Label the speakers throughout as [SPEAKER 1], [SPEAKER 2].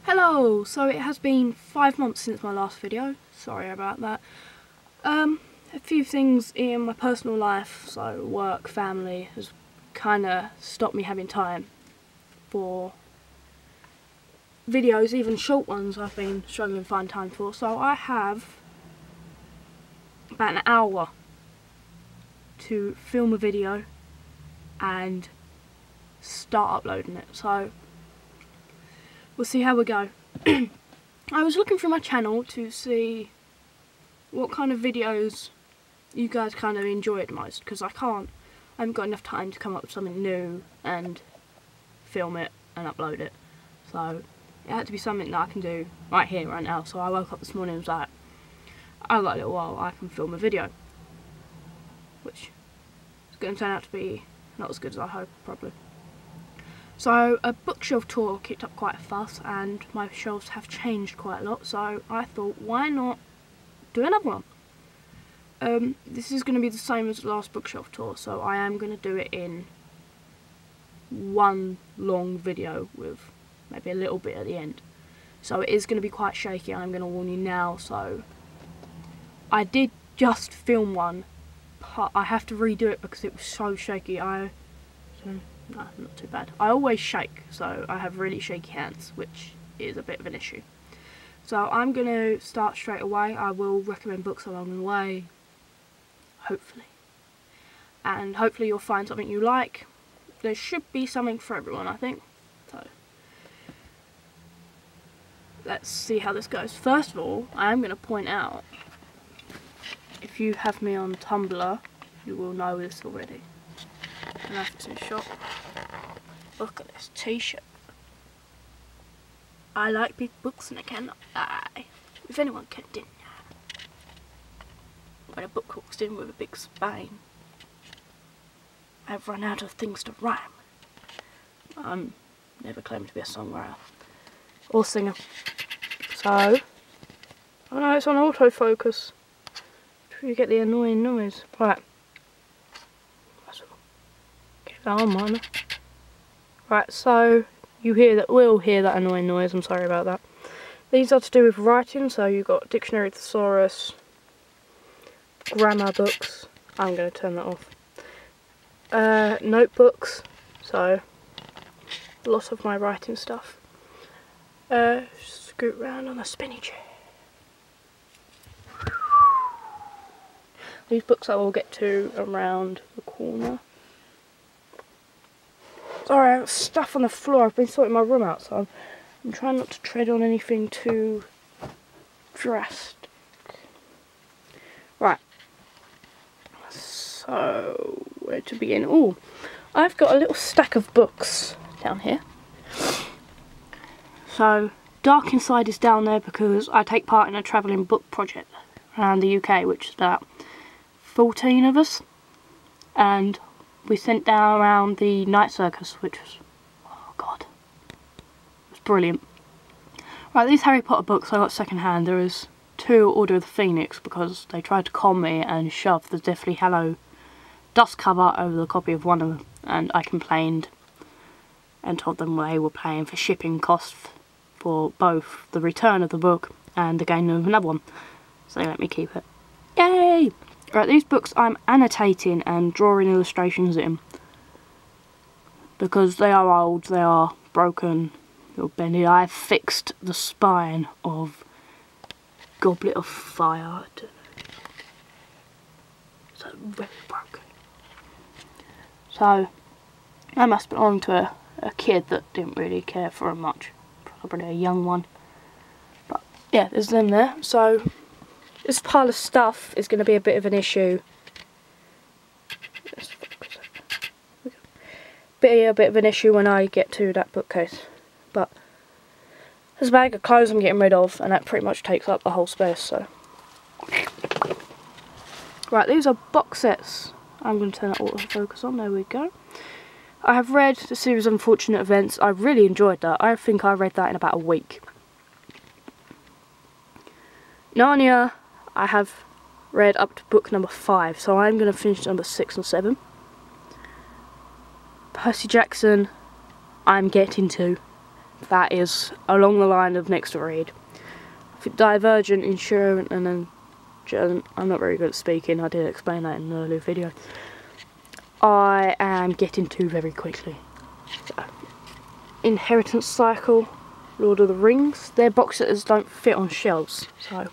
[SPEAKER 1] Hello! So it has been 5 months since my last video. Sorry about that. A few things in my personal life, so work, family, has kind of stopped me having time for videos, even short ones I've been struggling to find time for. So I have about an hour to film a video and start uploading it. So we'll see how we go. I was looking through my channel to see what kind of videos you guys kind of enjoy the most, because I haven't got enough time to come up with something new and film it and upload it. So it had to be something that I can do right here, right now. So I woke up this morning and was like, I've got a little while, I can film a video. Which is going to turn out to be not as good as I hope, probably. So a bookshelf tour kicked up quite a fuss, and my shelves have changed quite a lot, so I thought, why not do another one? This is going to be the same as the last bookshelf tour, so I am going to do it in one long video with maybe a little bit at the end. So it is going to be quite shaky, I'm going to warn you now. So I did just film one, but I have to redo it because it was so shaky. No, not too bad. I always shake, so I have really shaky hands, which is a bit of an issue. So I'm going to start straight away. I will recommend books along the way, hopefully. And hopefully you'll find something you like. There should be something for everyone, I think. So let's see how this goes. First of all, I am going to point out, if you have me on Tumblr, you will know this already. And that's too short. Look at this t-shirt. I like big books and I cannot lie. If anyone can deny. When a book walks in with a big spine, I've run out of things to rhyme. I'm never claimed to be a songwriter or singer. So, oh no, it's on autofocus. You get the annoying noise. Right. Get that on, man. Right, so you will hear that annoying noise. I'm sorry about that. These are to do with writing, so you've got dictionary thesaurus, grammar books. I'm going to turn that off. Notebooks, so a lot of my writing stuff. Scoot round on a spinny chair. These books I will get to around the corner. Sorry, I have stuff on the floor. I've been sorting my room out, so I'm trying not to tread on anything too drastic. Right. So, where to begin? Oh, I've got a little stack of books down here. So, Dark Inside is down there because I take part in a travelling book project around the UK, which is about 14 of us, and we sent down around the night circus, which was, oh god, it was brilliant. Right, these Harry Potter books I got second hand. There is 2 Order of the Phoenix because they tried to con me and shove the Deathly Hallow dust cover over the copy of one of them, and I complained and told them they were paying for shipping costs for both the return of the book and the gain of another one, so they let me keep it. Yay! Right, these books I'm annotating and drawing illustrations in because they are old, they are broken, or bendy. I've fixed the spine of Goblet of Fire. So very broken. So I must belong to a kid that didn't really care for them much. Probably a young one. But yeah, there's them there. So this pile of stuff is going to be a bit of an issue. Be a bit of an issue when I get to that bookcase. But there's a bag of clothes I'm getting rid of, and that pretty much takes up the whole space. So right, these are box sets. I'm going to turn that autofocus on. There we go. I have read the series of Unfortunate Events. I really enjoyed that. I think I read that in about a week. Narnia, I have read up to book number 5, so I'm going to finish number 6 and 7. Percy Jackson, I'm getting to. that is along the line of next to read. Divergent, Insurance, and then I'm not very good at speaking, I did explain that in an earlier video. I am getting to very quickly. So, Inheritance Cycle, Lord of the Rings. Their boxes don't fit on shelves, so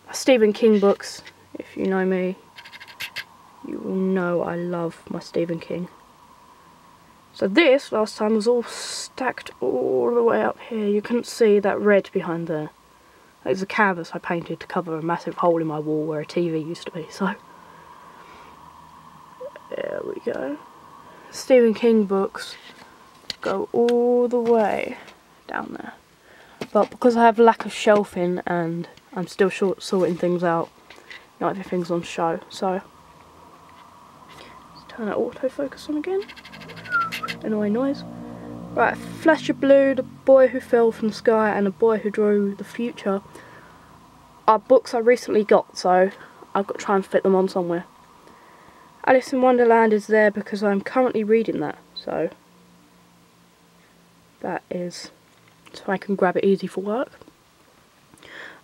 [SPEAKER 1] my Stephen King books, if you know me, you will know I love my Stephen King. So this, last time, was all stacked all the way up here. You couldn't see that red behind there. It's a canvas I painted to cover a massive hole in my wall where a TV used to be, so there we go. Stephen King books go all the way down there. But because I have lack of shelving and I'm still sorting things out, not everything's on show, so let's turn that autofocus on again. Annoying noise. Right, Flash of Blue, The Boy Who Fell from the Sky, and The Boy Who Drew the Future are books I recently got, so I've got to try and fit them on somewhere. Alice in Wonderland is there because I'm currently reading that, so that is so I can grab it easy for work.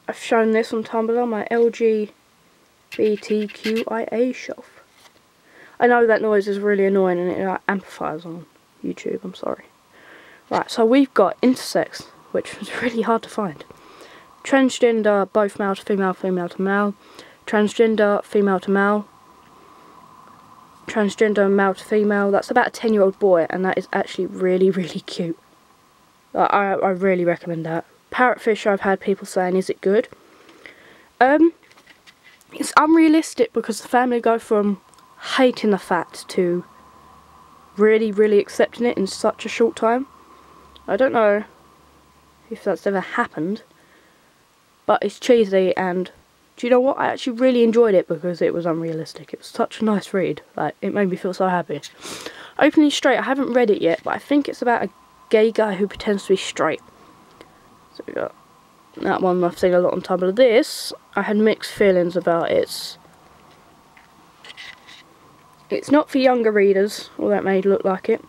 [SPEAKER 1] I've shown this on Tumblr, my LGBTQIA shelf. I know that noise is really annoying and it amplifies on YouTube, I'm sorry. Right, so we've got intersex, which was really hard to find. Transgender, both male to female, female to male. Transgender, female to male. Transgender, male to female. That's about a 10-year-old boy, and that is actually really, really cute. I really recommend that. Parrotfish, I've had people saying, is it good? It's unrealistic because the family go from hating the fact to really, really accepting it in such a short time. I don't know if that's ever happened, but it's cheesy, and do you know what? I actually really enjoyed it because it was unrealistic. It was such a nice read. Like, it made me feel so happy. Openly Straight, I haven't read it yet, but I think it's about a gay guy who pretends to be straight. So we got that one. I've seen a lot on Tumblr. This, I had mixed feelings about. It's not for younger readers, or that made look like it.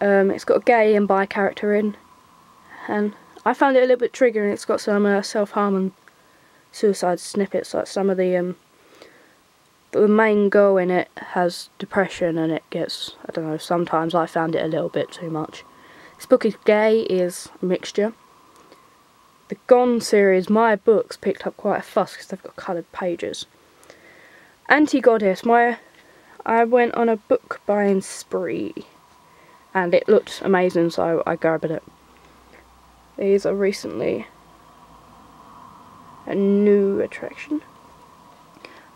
[SPEAKER 1] It's got a gay and bi character in, and I found it a little bit triggering. It's got some self-harm and suicide snippets. Like some of the main girl in it has depression, and it gets, I don't know, sometimes I found it a little bit too much. This book is gay, is a mixture. The Gone series, my books picked up quite a fuss because they've got coloured pages. Anti-Goddess, I went on a book buying spree, and it looked amazing, so I grabbed it. These are recently a new attraction.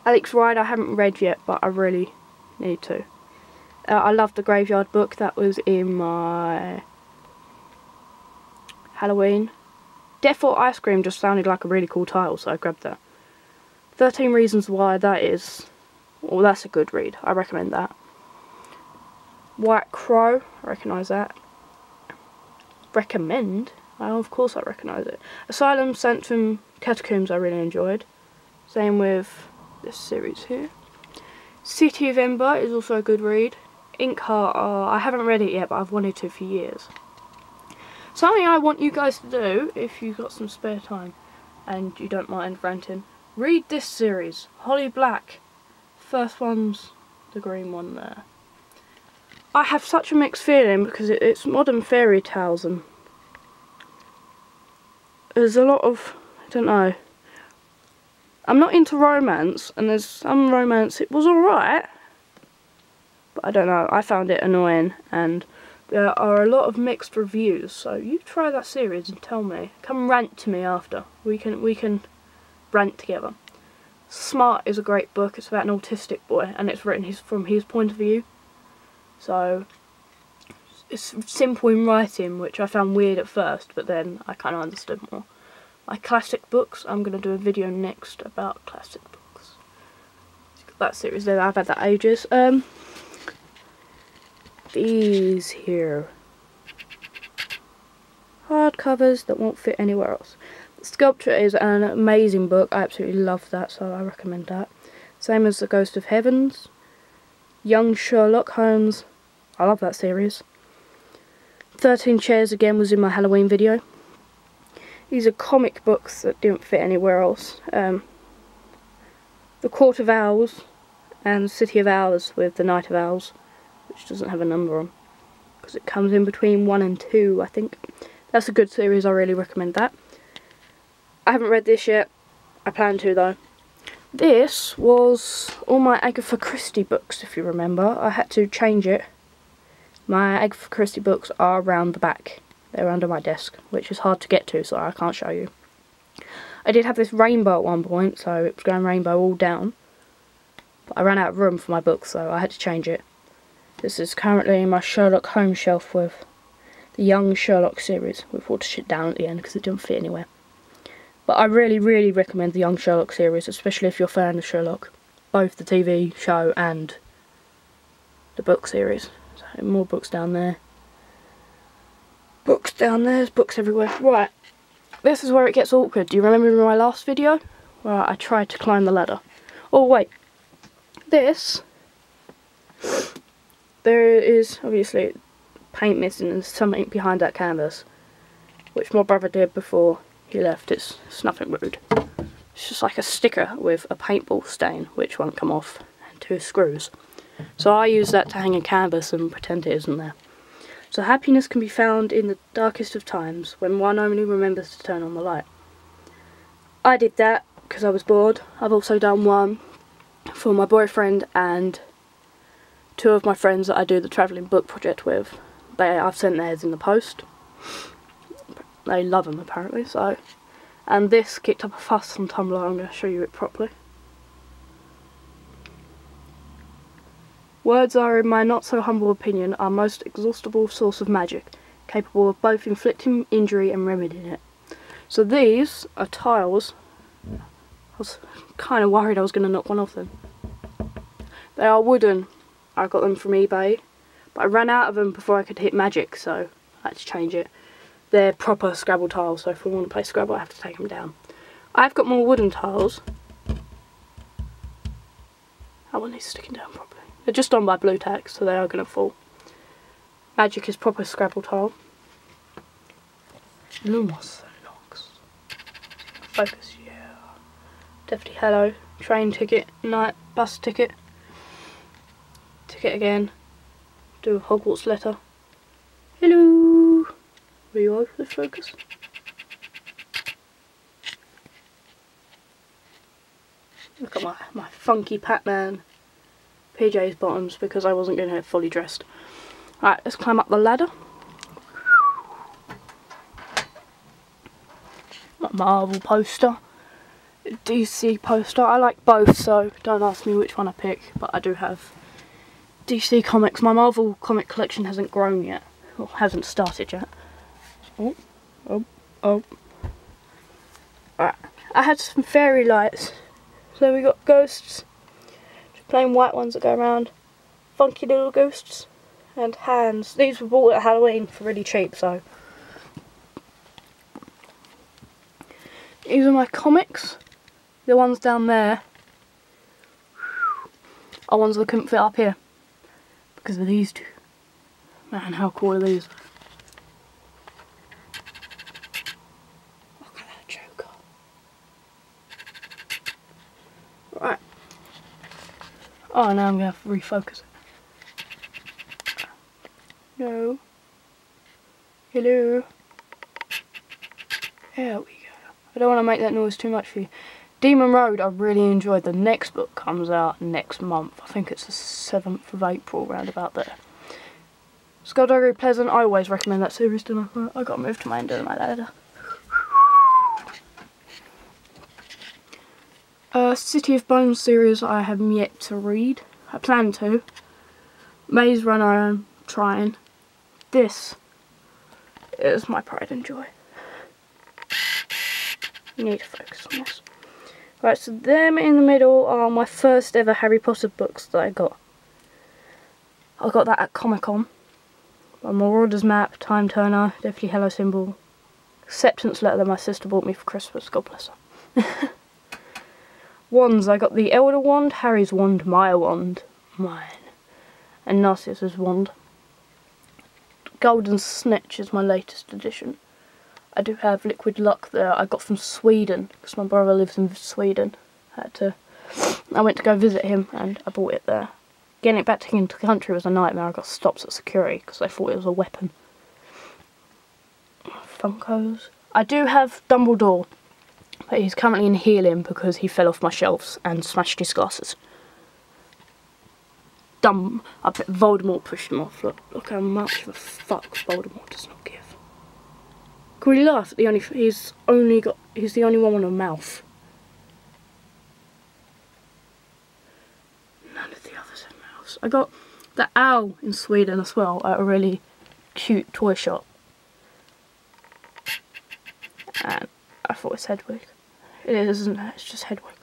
[SPEAKER 1] Alex Ride I haven't read yet, but I really need to. I love the Graveyard book, that was in my Halloween. Death or Ice Cream just sounded like a really cool title, so I grabbed that. 13 Reasons Why, that is, well, that's a good read, I recommend that. White Crow, I recognise that. Recommend? Oh, of course I recognise it. Asylum, Sanctum, Catacombs I really enjoyed. Same with this series here. City of Ember is also a good read. Inkheart, I haven't read it yet, but I've wanted to for years. Something I want you guys to do, if you've got some spare time and you don't mind ranting, read this series, Holly Black. First one's the green one there. I have such a mixed feeling because it's modern fairy tales, and there's a lot of, I don't know, I'm not into romance, and there's some romance, it was alright, but I don't know, I found it annoying, and there are a lot of mixed reviews, so you try that series and tell me. Come rant to me after. We can rant together. Smart is a great book. It's about an autistic boy, and it's written from his point of view. So it's simple in writing, which I found weird at first, but then I kind of understood more. My classic books, I'm going to do a video next about classic books. That series there, I've had that ages. These here. Hardcovers that won't fit anywhere else. Sculpture is an amazing book. I absolutely love that, so I recommend that. Same as The Ghost of Heavens. Young Sherlock Holmes. I love that series. 13 Chairs again was in my Halloween video. These are comic books that didn't fit anywhere else. The Court of Owls and City of Owls with the Night of Owls, which doesn't have a number on, because it comes in between 1 and 2, I think. That's a good series, I really recommend that. I haven't read this yet, I plan to though. This was all my Agatha Christie books, if you remember. I had to change it. My Agatha Christie books are around the back. They're under my desk, which is hard to get to, so I can't show you. I did have this rainbow at one point, so it was going rainbow all down. But I ran out of room for my books, so I had to change it. This is currently my Sherlock home shelf with the Young Sherlock series. We've watered shit down at the end because it didn't fit anywhere. But I really, really recommend the Young Sherlock series, especially if you're a fan of Sherlock. Both the TV show and the book series. So more books down there. Books down there, there's books everywhere. Right, this is where it gets awkward. Do you remember in my last video where I tried to climb the ladder? Oh wait, this, there is obviously paint missing and something behind that canvas, which my brother did before he left. It's nothing rude. It's just like a sticker with a paintball stain which won't come off and 2 screws. So I use that to hang a canvas and pretend it isn't there. So happiness can be found in the darkest of times, when one only remembers to turn on the light. I did that because I was bored. I've also done one for my boyfriend and 2 of my friends that I do the travelling book project with. I've sent theirs in the post. They love them apparently, so. And this kicked up a fuss on Tumblr. I'm going to show you it properly. Words are, in my not so humble opinion, our most exhaustible source of magic, capable of both inflicting injury and remedying it. So these are tiles. I was kind of worried I was going to knock one off them. They are wooden. I got them from eBay, but I ran out of them before I could hit magic, so I had to change it. They're proper Scrabble tiles, so if we want to play Scrabble I have to take them down. I've got more wooden tiles. That one needs sticking down properly. They're just on by blue tack, so they are going to fall. Magic is proper Scrabble tile. Lumos locks. Focus, yeah. Definitely hello. Train ticket, night, bus ticket. Ticket again. Do a Hogwarts letter. Hello. Are you over the focus? Look at my funky Pac-Man PJ's bottoms because I wasn't going to get fully dressed. Alright, let's climb up the ladder. A Marvel poster. A DC poster. I like both, so don't ask me which one I pick, but I do have DC comics. My Marvel comic collection hasn't grown yet, or hasn't started yet. Oh. Alright, I had some fairy lights. So we got ghosts. Plain white ones that go around, funky little ghosts, and hands. These were bought at Halloween for really cheap, so. These are my comics. The ones down there are ones that couldn't fit up here because of these 2. Man, how cool are these? Look at that Joker. Right. Oh, now I'm going to have to refocus it. No. Hello. There we go. I don't want to make that noise too much for you. Demon Road, I really enjoyed. The next book comes out next month. I think it's the 7th of April, round about there. Skullduggery Pleasant, I always recommend that series to me. I got to move to my end of my ladder. City of Bones series I have yet to read. I plan to. Maze Runner I'm trying. This is my pride and joy. You need to focus on this. Right, so them in the middle are my first ever Harry Potter books that I got. I got that at Comic-Con. My Marauders map, Time Turner, Deathly Hello symbol, acceptance letter that my sister bought me for Christmas, God bless her. Wands, I got the Elder Wand, Harry's wand, my wand, mine, and Narcissus' wand. Golden Snitch is my latest edition. I do have Liquid Luck there. I got from Sweden because my brother lives in Sweden. I went to go visit him and I bought it there. Getting it back into the country was a nightmare. I got stopped at security because they thought it was a weapon. Funkos. I do have Dumbledore, but he's currently in healing because he fell off my shelves and smashed his glasses. I bet Voldemort pushed him off. Look how much of a fuck Voldemort does not give. Can we laugh? He's the only one with a mouth. None of the others have mouths. I got the owl in Sweden as well at a really cute toy shop. And I thought it was Hedwig. It isn't, it's just Hedwig.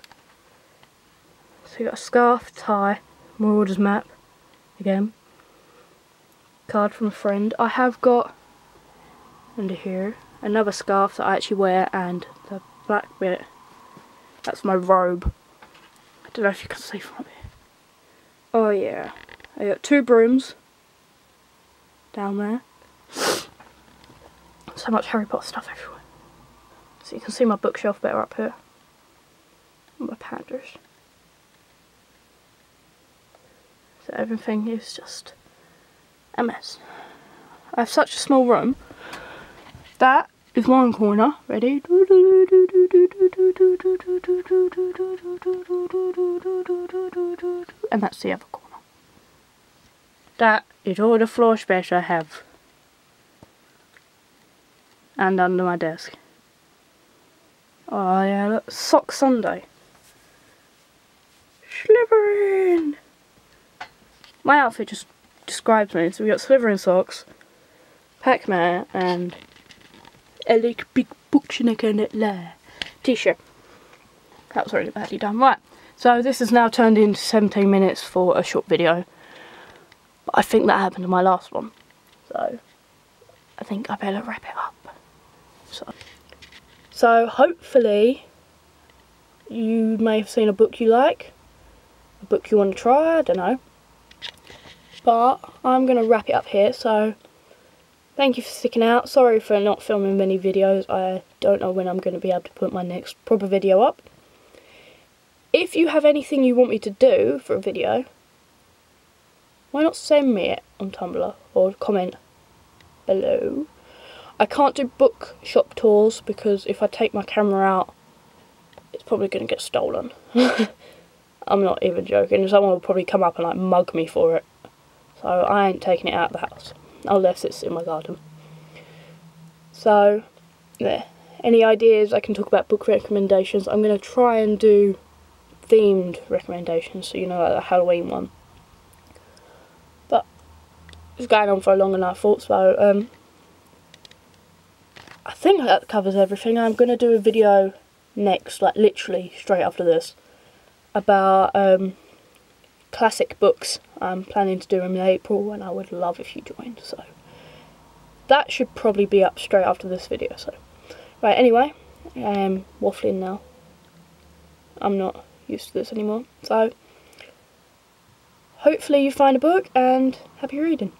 [SPEAKER 1] So you got a scarf, tie, Marauder's map, again. Card from a friend. I have got, under here, another scarf that I actually wear, and the black bit, that's my robe. I don't know if you can see from here. Oh yeah. I got 2 brooms down there. So much Harry Potter stuff everywhere. So you can see my bookshelf better up here. And my pandas. So everything is just a mess. I have such a small room. That is one corner. Ready? And that's the other corner. That is all the floor space I have. And under my desk. Oh yeah, look, Sock Sunday. Slytherin! My outfit just describes me. So we got Slytherin socks, Pac-Man, and Elec Big Bookshinick and it lair t-shirt. That was really badly done. Right, so this has now turned into 17 minutes for a short video. But I think that happened in my last one. So I think I better wrap it up. So hopefully you may have seen a book you like, a book you want to try, I don't know. But I'm going to wrap it up here, so thank you for sticking out. Sorry for not filming many videos. I don't know when I'm going to be able to put my next proper video up. If you have anything you want me to do for a video, why not send me it on Tumblr or comment below. I can't do bookshop tours because if I take my camera out, it's probably going to get stolen. I'm not even joking. Someone will probably come up and like mug me for it. So I ain't taking it out of the house unless it's in my garden. So there. Any ideas? I can talk about book recommendations. I'm going to try and do themed recommendations, so you know, like the Halloween one. But it's going on for long enough, I thought, so I think that covers everything. I'm going to do a video next, like literally straight after this, about classic books. I'm planning to do them in April, and I would love if you joined, so that should probably be up straight after this video. So right, anyway, I'm waffling now. I'm not used to this anymore, so hopefully you find a book and happy reading.